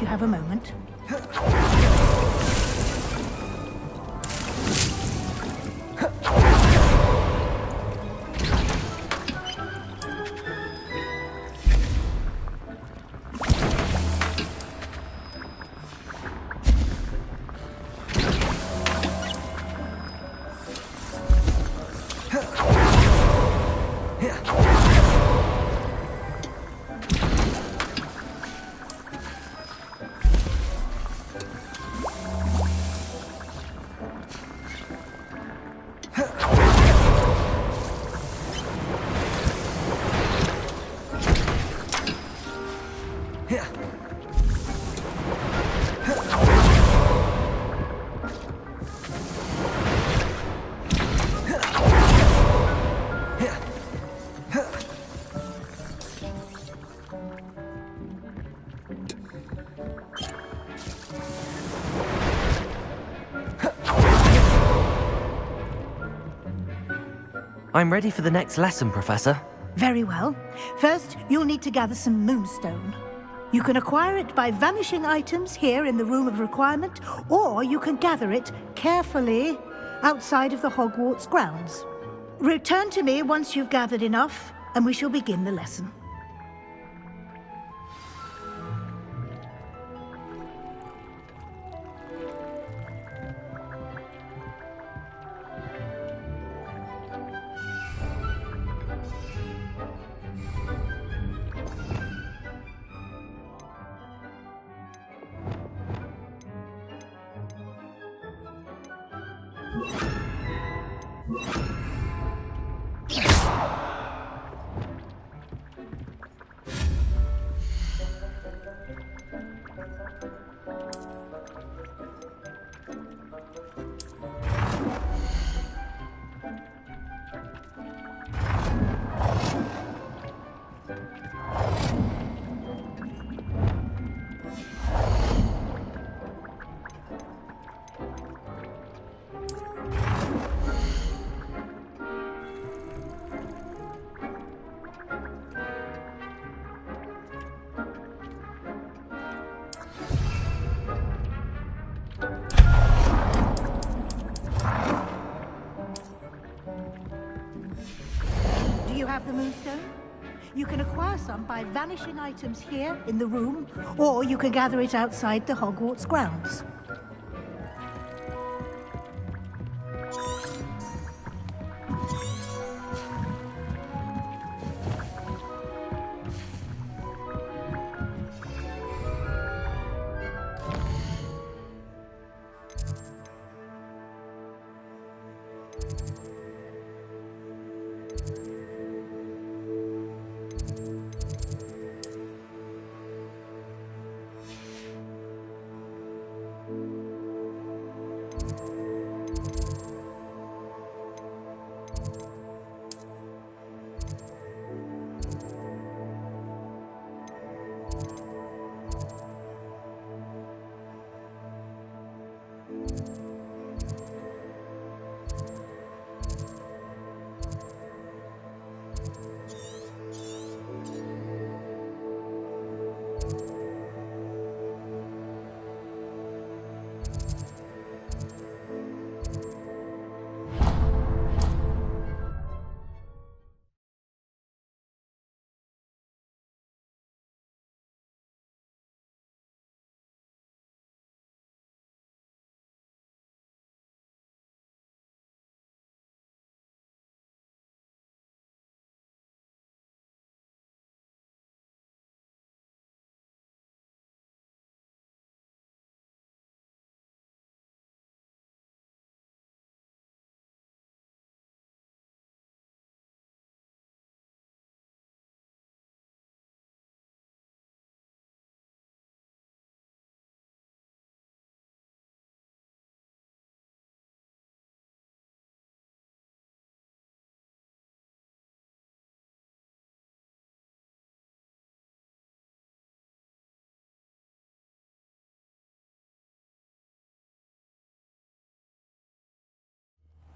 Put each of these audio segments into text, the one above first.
you have a moment. I'm ready for the next lesson, Professor. Very well. First, you'll need to gather some moonstone. You can acquire it by vanishing items here in the Room of Requirement, or you can gather it carefully outside of the Hogwarts grounds. Return to me once you've gathered enough, and we shall begin the lesson. Have the moonstone? You can acquire some by vanishing items here in the room, or you can gather it outside the Hogwarts grounds.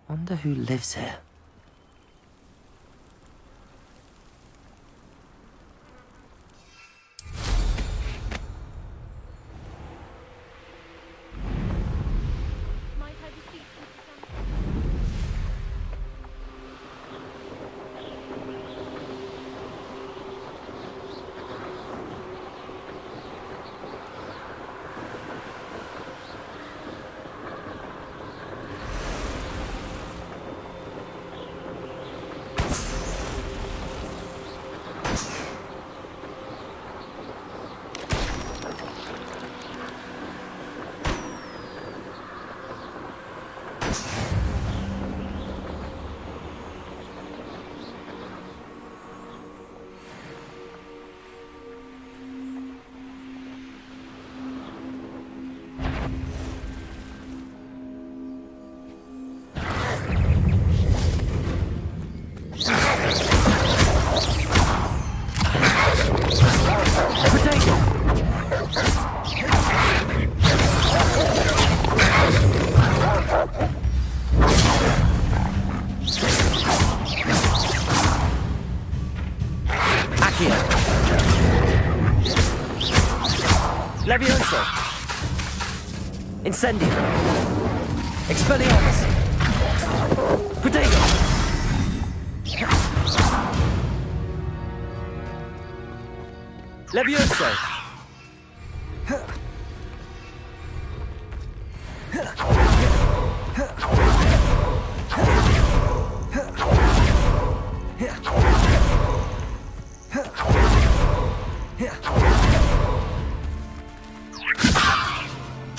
Wonder who lives here. Levioso! Incendio! Expelliarmus! Protego! Levioso!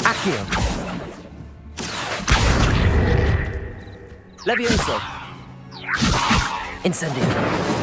Accio! Levioso! Incendio!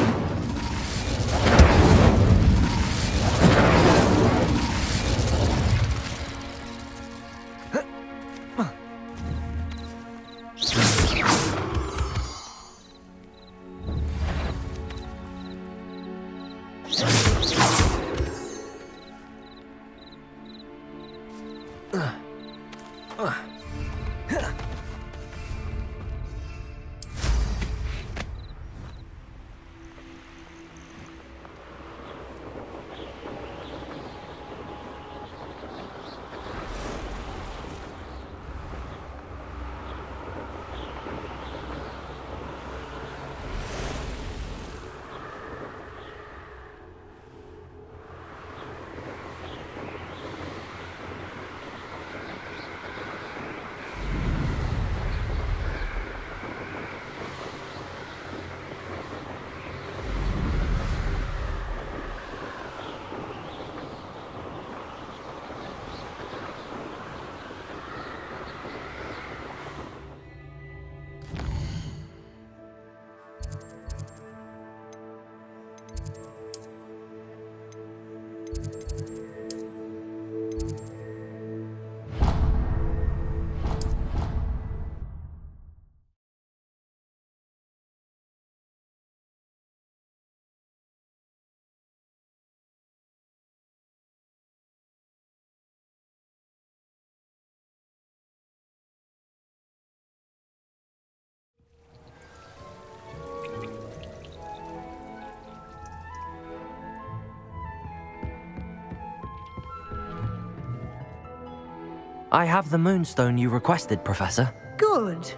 I have the moonstone you requested, Professor. Good.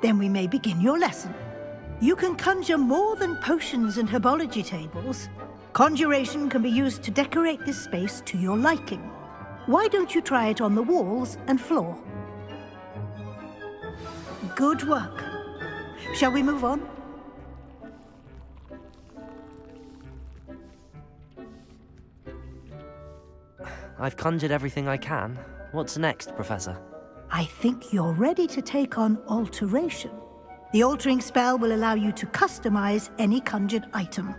Then we may begin your lesson. You can conjure more than potions and herbology tables. Conjuration can be used to decorate this space to your liking. Why don't you try it on the walls and floor? Good work. Shall we move on? I've conjured everything I can. What's next, Professor? I think you're ready to take on alteration. The altering spell will allow you to customize any conjured item.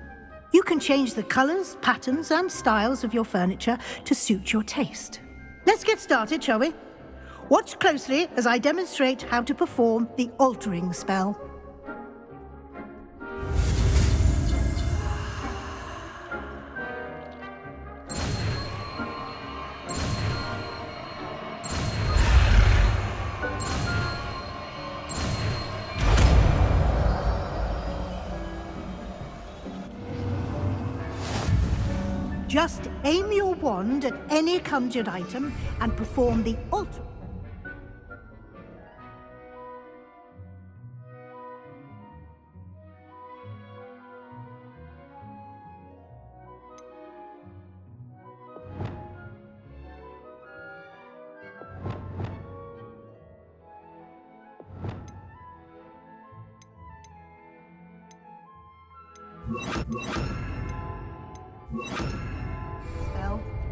You can change the colors, patterns, and styles of your furniture to suit your taste. Let's get started, shall we? Watch closely as I demonstrate how to perform the altering spell. Just aim your wand at any conjured item and perform the alter.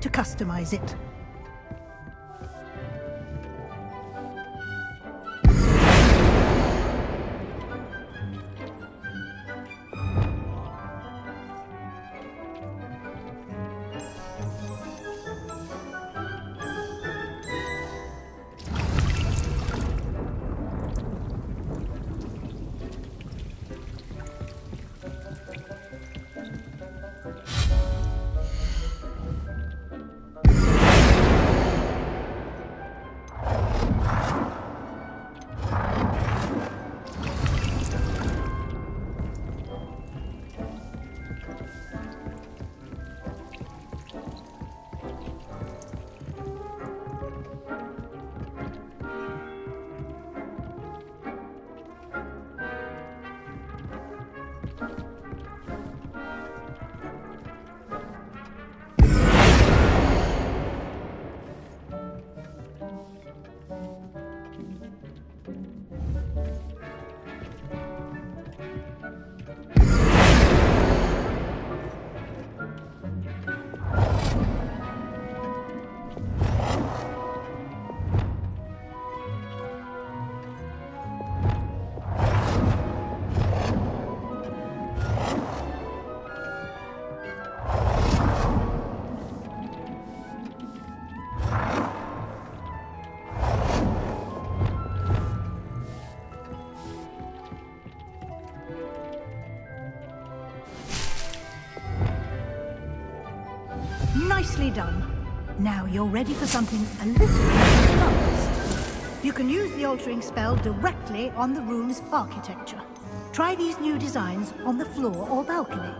To customize it. Nicely done. Now you're ready for something a little more advanced. You can use the altering spell directly on the room's architecture. Try these new designs on the floor or balcony.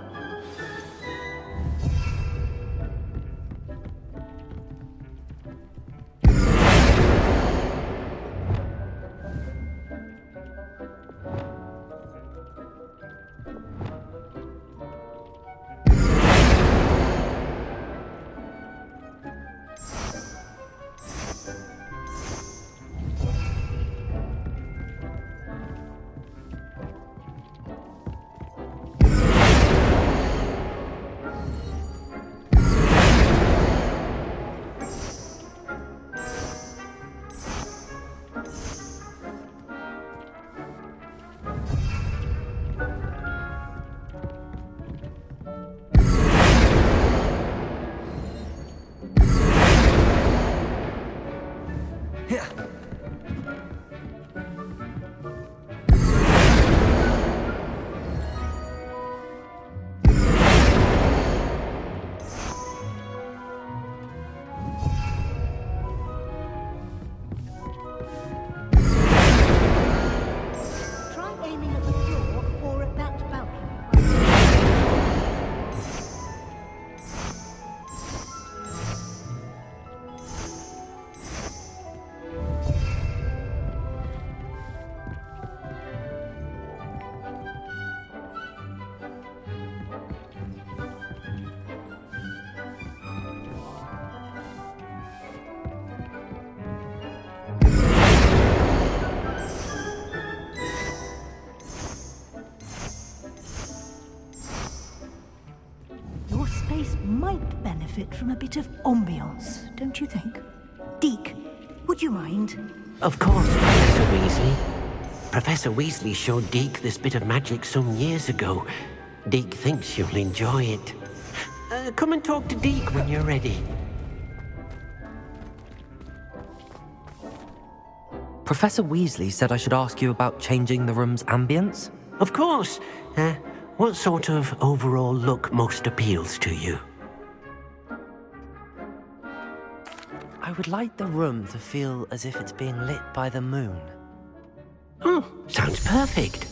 Might benefit from a bit of ambiance, don't you think? Deke, would you mind? Of course, Professor Weasley. Professor Weasley showed Deke this bit of magic some years ago. Deke thinks you'll enjoy it. Come and talk to Deke when you're ready. Professor Weasley said I should ask you about changing the room's ambience? Of course. What sort of overall look most appeals to you? I would like the room to feel as if it's being lit by the moon. Oh, sounds perfect.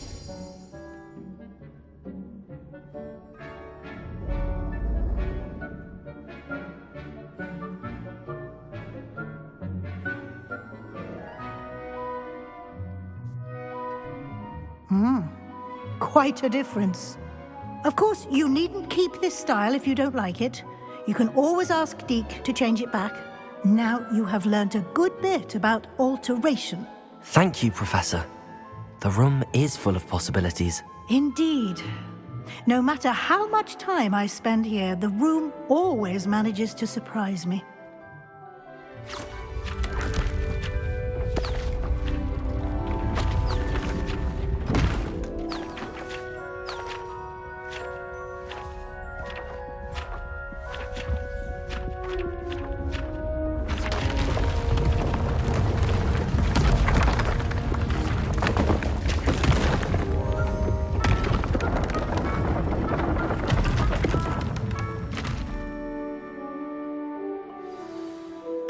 Quite a difference. Of course, you needn't keep this style if you don't like it. You can always ask Deke to change it back. Now you have learnt a good bit about alteration. Thank you, Professor. The room is full of possibilities. Indeed. No matter how much time I spend here, the room always manages to surprise me.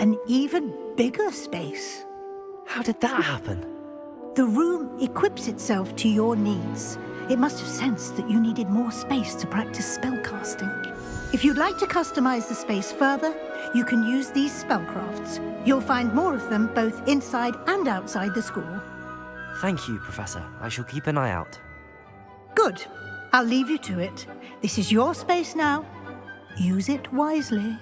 An even bigger space. How did that happen? The room equips itself to your needs. It must have sensed that you needed more space to practice spellcasting. If you'd like to customize the space further, you can use these spellcrafts. You'll find more of them both inside and outside the school. Thank you, Professor. I shall keep an eye out. Good. I'll leave you to it. This is your space now. Use it wisely.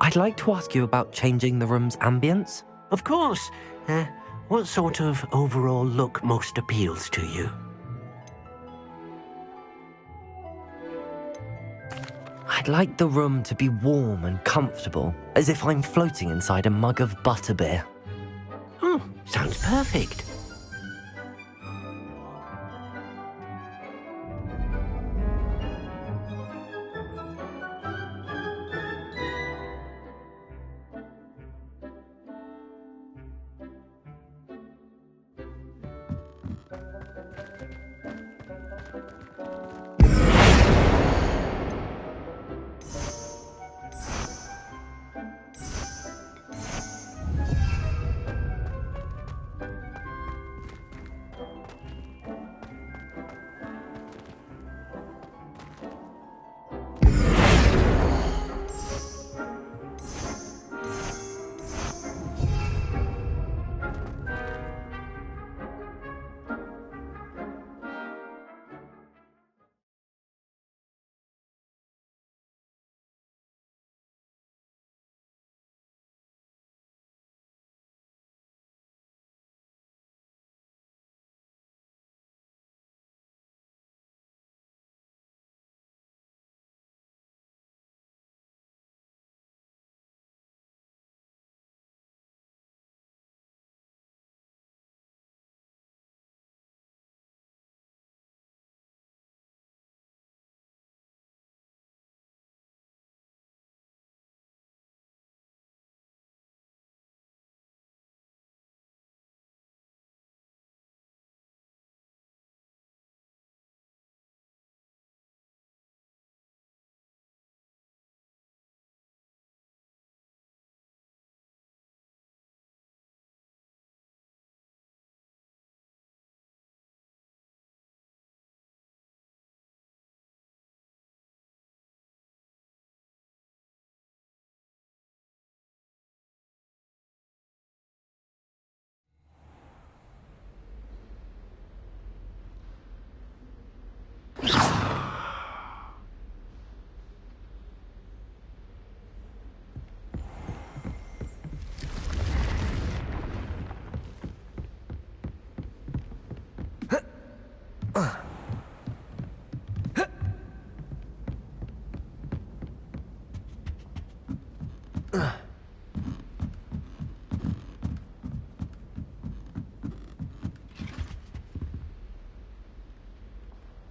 I'd like to ask you about changing the room's ambience. Of course. What sort of overall look most appeals to you? I'd like the room to be warm and comfortable, as if I'm floating inside a mug of butterbeer. Oh, sounds perfect.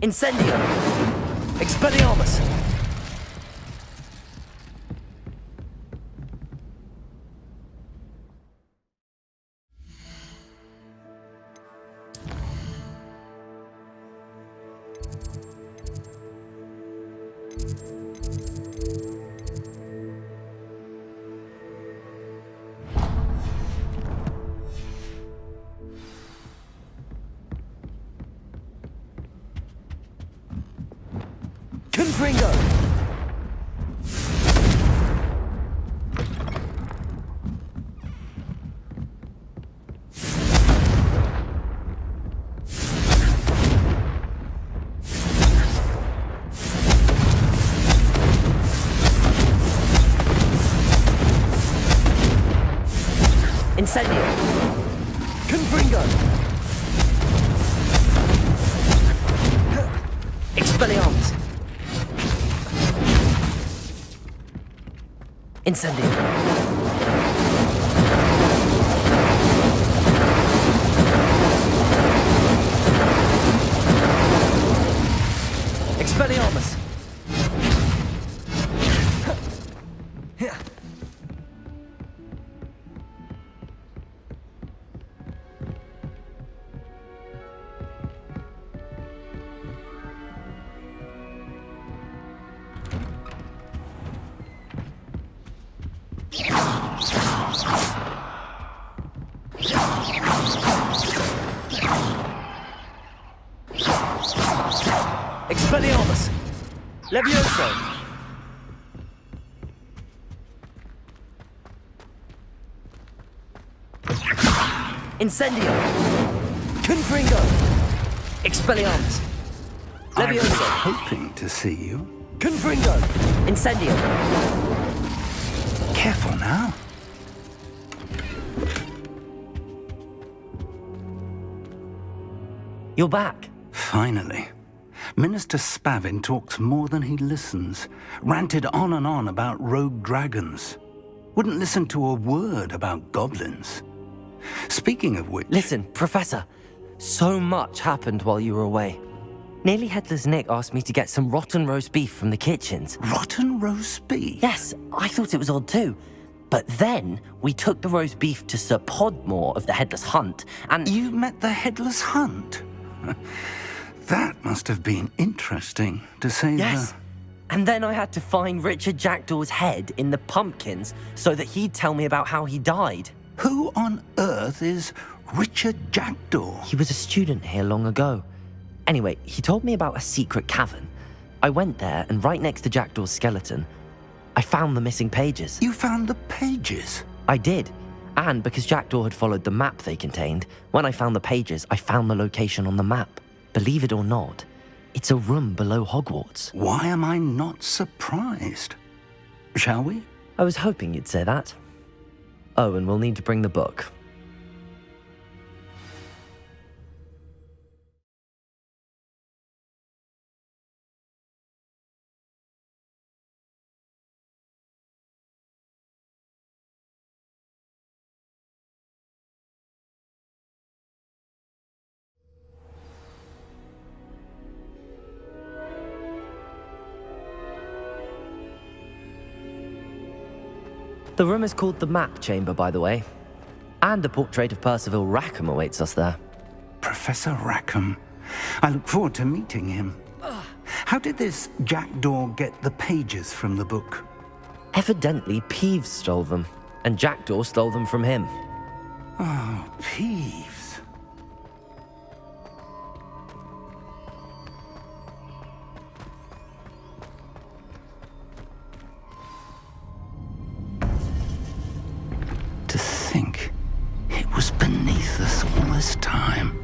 Incendio! Expelliarmus! Confringo! Incendio! Confringo! Expelliarmus! Incendio! Expelliarmus! Expelliarmus! Levioso! Incendio! Confringo! Expelliarmus! I was Levioso! hoping to see you. Confringo! Incendio! Careful now. You're back. Finally. Minister Spavin talks more than he listens. Ranted on and on about rogue dragons. Wouldn't listen to a word about goblins. Speaking of which... Listen, Professor, so much happened while you were away. Nearly Headless Nick asked me to get some rotten roast beef from the kitchens. Rotten roast beef? Yes, I thought it was odd too. But then we took the roast beef to Sir Podmore of the Headless Hunt, and... You met the Headless Hunt? That must have been interesting, to say Yes. the... And then I had to find Richard Jackdaw's head in the pumpkins so that he'd tell me about how he died. Who on earth is Richard Jackdaw? He was a student here long ago. Anyway, he told me about a secret cavern. I went there, and right next to Jackdaw's skeleton, I found the missing pages. You found the pages? I did. And because Jackdaw had followed the map they contained, when I found the pages, I found the location on the map. Believe it or not, it's a room below Hogwarts. Why am I not surprised? Shall we? I was hoping you'd say that. Oh, and we'll need to bring the book. The room is called the Map Chamber, by the way. And a portrait of Percival Rackham awaits us there. Professor Rackham. I look forward to meeting him. How did this Jackdaw get the pages from the book? Evidently, Peeves stole them, and Jackdaw stole them from him. Oh, Peeves. To think it was beneath us all this time.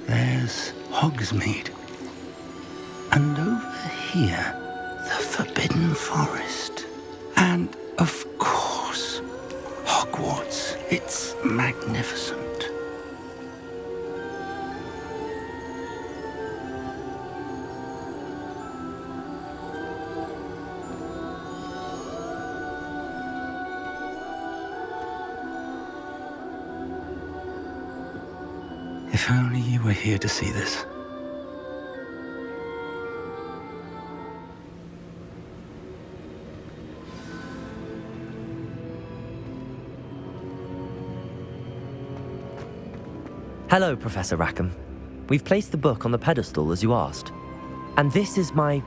there's Hogsmeade. And over here, the Forbidden Forest. And, of course, Hogwarts. It's magnificent. If only you were here to see this. Hello, Professor Rackham. We've placed the book on the pedestal as you asked. And this is my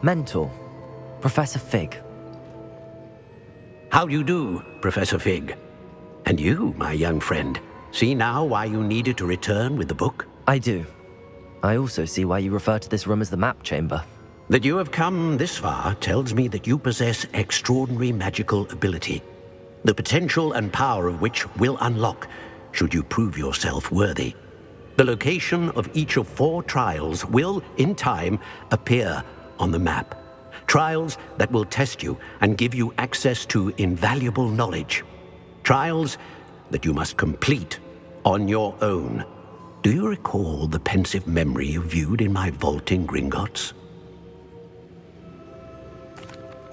mentor, Professor Fig. How do you do, Professor Fig? And you, my young friend, see now why you needed to return with the book? I do. I also see why you refer to this room as the map chamber. That you have come this far tells me that you possess extraordinary magical ability, the potential and power of which will unlock should you prove yourself worthy. The location of each of 4 trials will, in time, appear on the map. Trials that will test you and give you access to invaluable knowledge. Trials that you must complete on your own. Do you recall the pensive memory you viewed in my vault in Gringotts?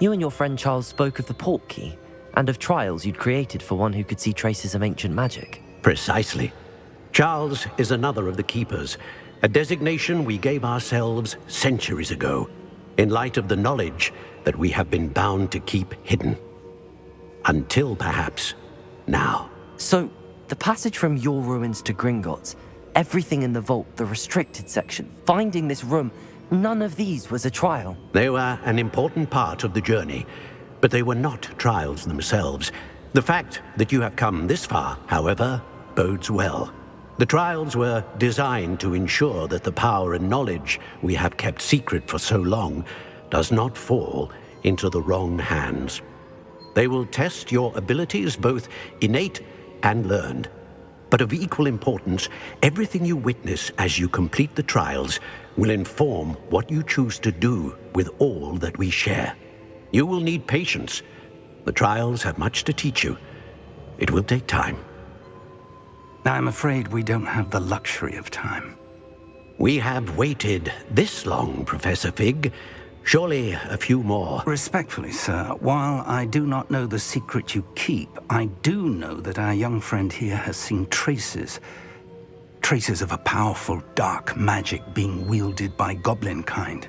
You and your friend Charles spoke of the portkey and of trials you'd created for one who could see traces of ancient magic. Precisely. Charles is another of the Keepers, a designation we gave ourselves centuries ago, in light of the knowledge that we have been bound to keep hidden. Until perhaps now. So, the passage from your ruins to Gringotts, everything in the vault, the restricted section, finding this room, none of these was a trial. They were an important part of the journey, but they were not trials themselves. The fact that you have come this far, however, bodes well. The trials were designed to ensure that the power and knowledge we have kept secret for so long does not fall into the wrong hands. They will test your abilities, both innate and learned. But of equal importance, everything you witness as you complete the trials will inform what you choose to do with all that we share. You will need patience. The trials have much to teach you. It will take time. I'm afraid we don't have the luxury of time. We have waited this long, Professor Fig. Surely a few more. Respectfully, sir, while I do not know the secret you keep, I do know that our young friend here has seen traces of a powerful dark magic being wielded by goblin kind.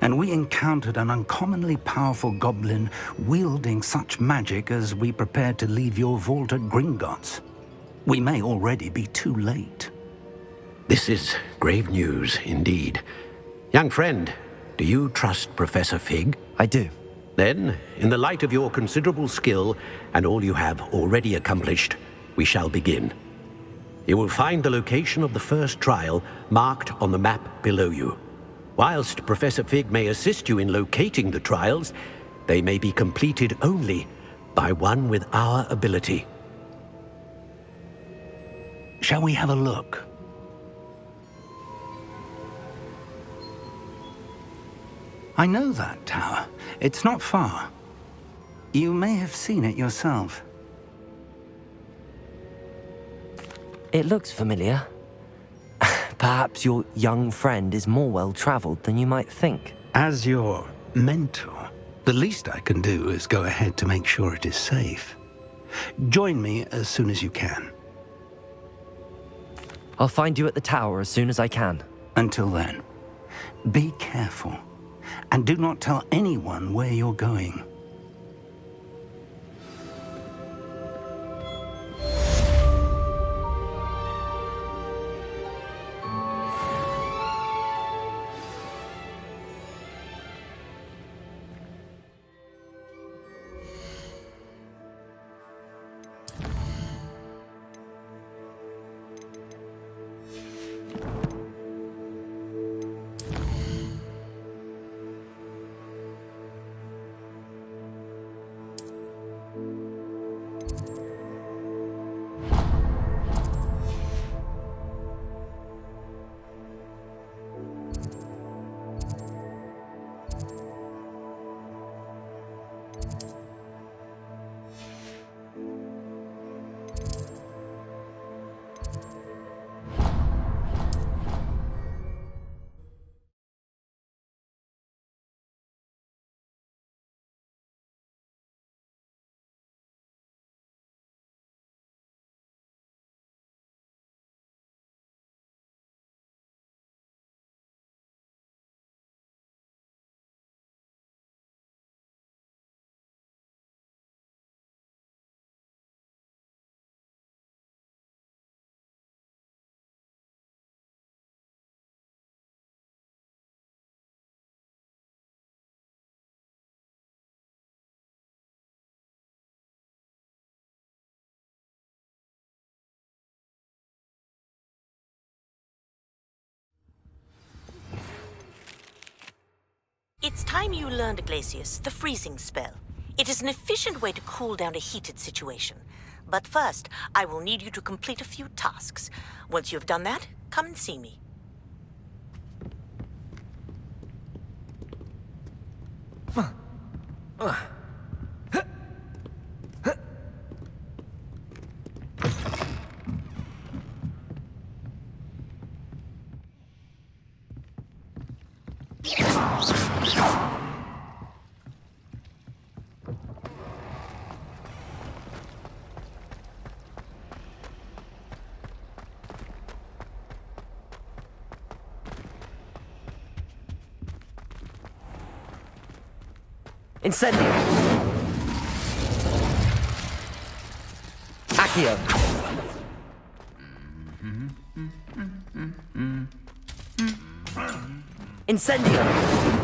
And we encountered an uncommonly powerful goblin wielding such magic as we prepared to leave your vault at Gringotts. We may already be too late. This is grave news indeed. Young friend, do you trust Professor Fig? I do. Then, in the light of your considerable skill and all you have already accomplished, we shall begin. You will find the location of the first trial marked on the map below you. Whilst Professor Fig may assist you in locating the trials, they may be completed only by one with our ability. Shall we have a look? I know that tower. It's not far. You may have seen it yourself. It looks familiar. Perhaps your young friend is more well-traveled than you might think. As your mentor, the least I can do is go ahead to make sure it is safe. Join me as soon as you can. I'll find you at the tower as soon as I can. Until then, be careful, and do not tell anyone where you're going. It's time you learned, Glacius, the freezing spell. It is an efficient way to cool down a heated situation. But first, I will need you to complete a few tasks. Once you've done that, come and see me. Incendio! Accio! Incendio!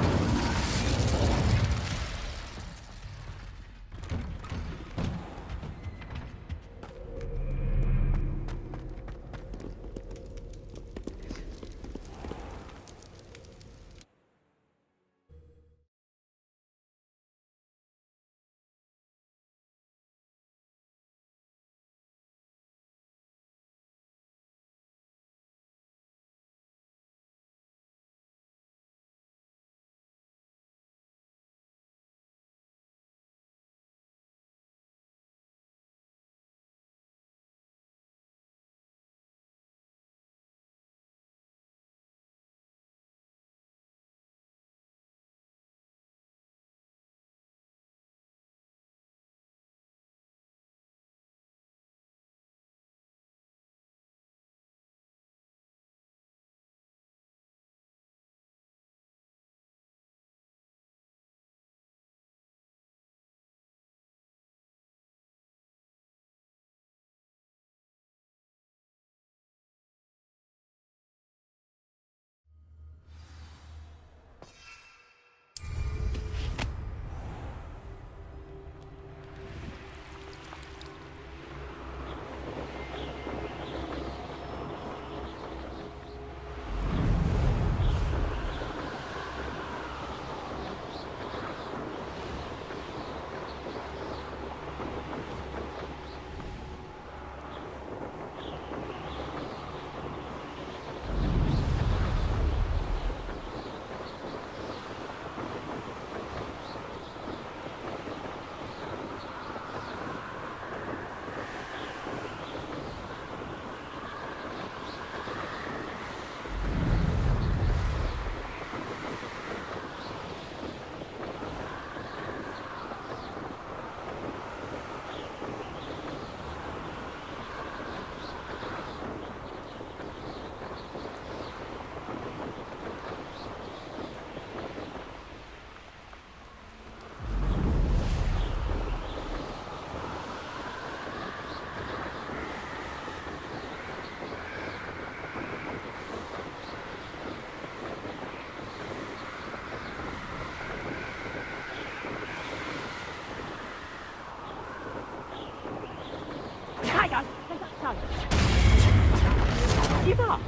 Give up!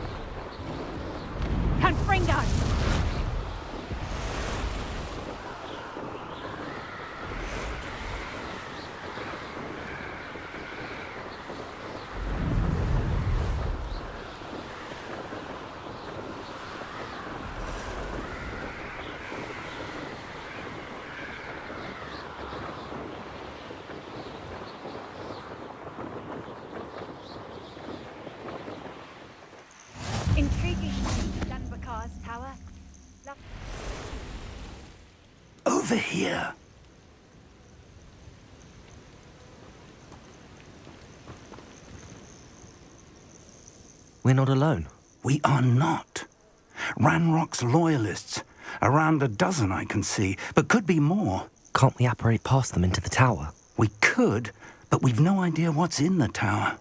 Confringo! Over here. We're not alone. We are not. Ranrock's loyalists. Around a dozen I can see, but could be more. Can't we apparate past them into the tower? We could, but we've no idea what's in the tower.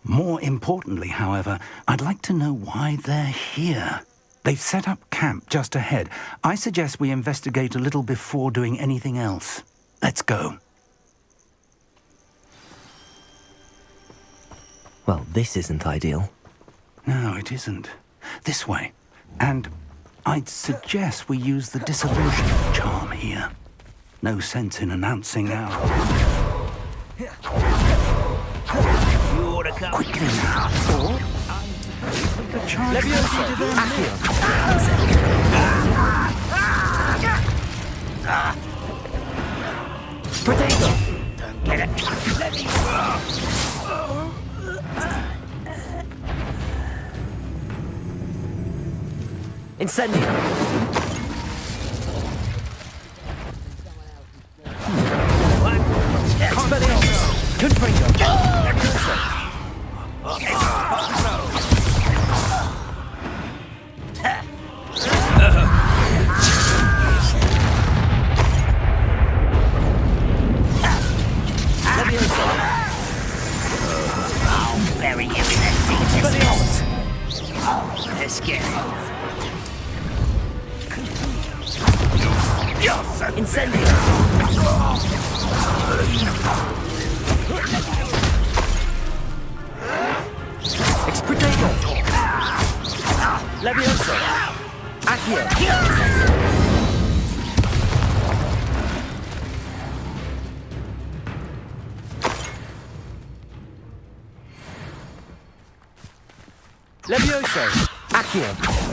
More importantly, however, I'd like to know why they're here. They've set up camp just ahead. I suggest we investigate a little before doing anything else. Let's go. Well, this isn't ideal. No, it isn't. This way. And I'd suggest we use the disillusion charm here. No sense in announcing our... Quickly now. Or... we could try... Potato! Don't get it. Let me go. Incendio! Expelliarmus! Confringo! I'll bury you in a deep Expelliarmus! Let's get it. Incendio! Expurgator! Levioso! Accio! Levioso! Accio!